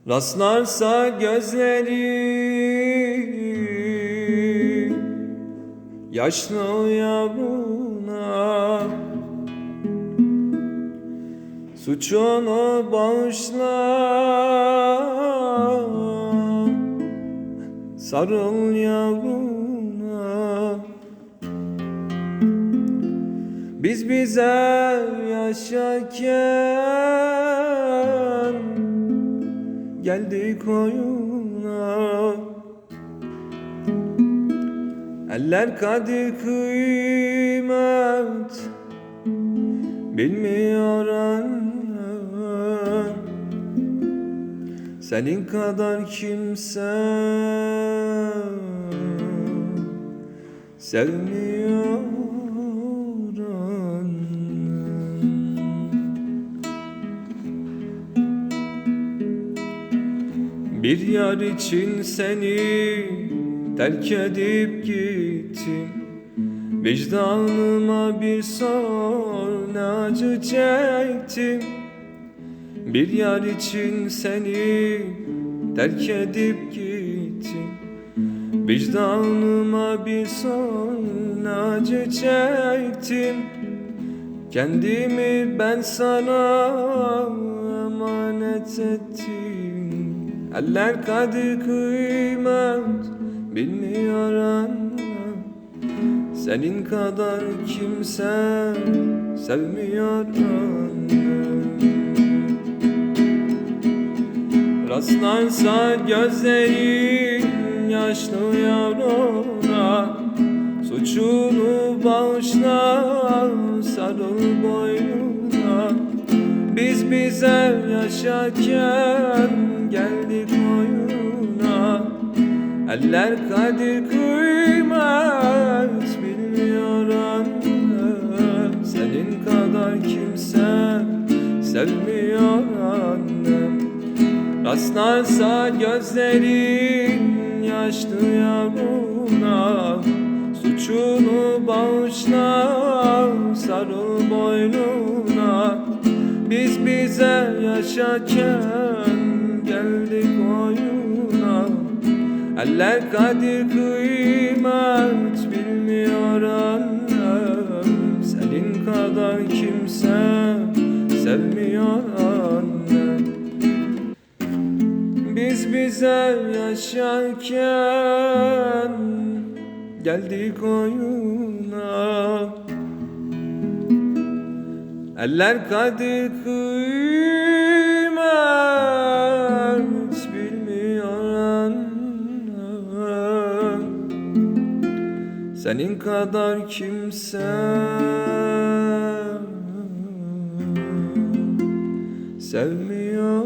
Rastlarsa gözleri yaşlı yavruna, suçunu bağışla, sarıl yavruna. Biz bize yaşarken geldik oyuna. Eller kadir kıymet bilmiyor anne. Senin kadar kimse sevmiyor anne. Bir yar için seni terk edip gittim. Vicdanıma bir sor, ne acı çektim. Bir yar için seni terk edip gittim. Vicdanıma bir sor, ne acı çektim. Kendimi ben sana emanet ettim. Eller kadir kıymet bilmiyor anne. Senin kadar kimse sevmiyor anne. Rastlarsa gözlerin yaşlı yavruna, suçunu bağışla, sarıl boynuna. Biz bize yaşarken geldik oyuna. Eller kadir kıymet bilmiyor anne. Senin kadar kimse sevmiyor annem. Rastlarsa gözlerin yaşlı yavruna, suçunu bağışla, sarıl boynuna. Biz bize yaşarken geldik oyuna. Eller kadir kıymet bilmiyor annem. Senin kadar kimse sevmiyor annem. Biz bize yaşarken geldik oyuna. Eller kadir kıymet bilmiyor anne. Senin kadar kimse sevmiyor.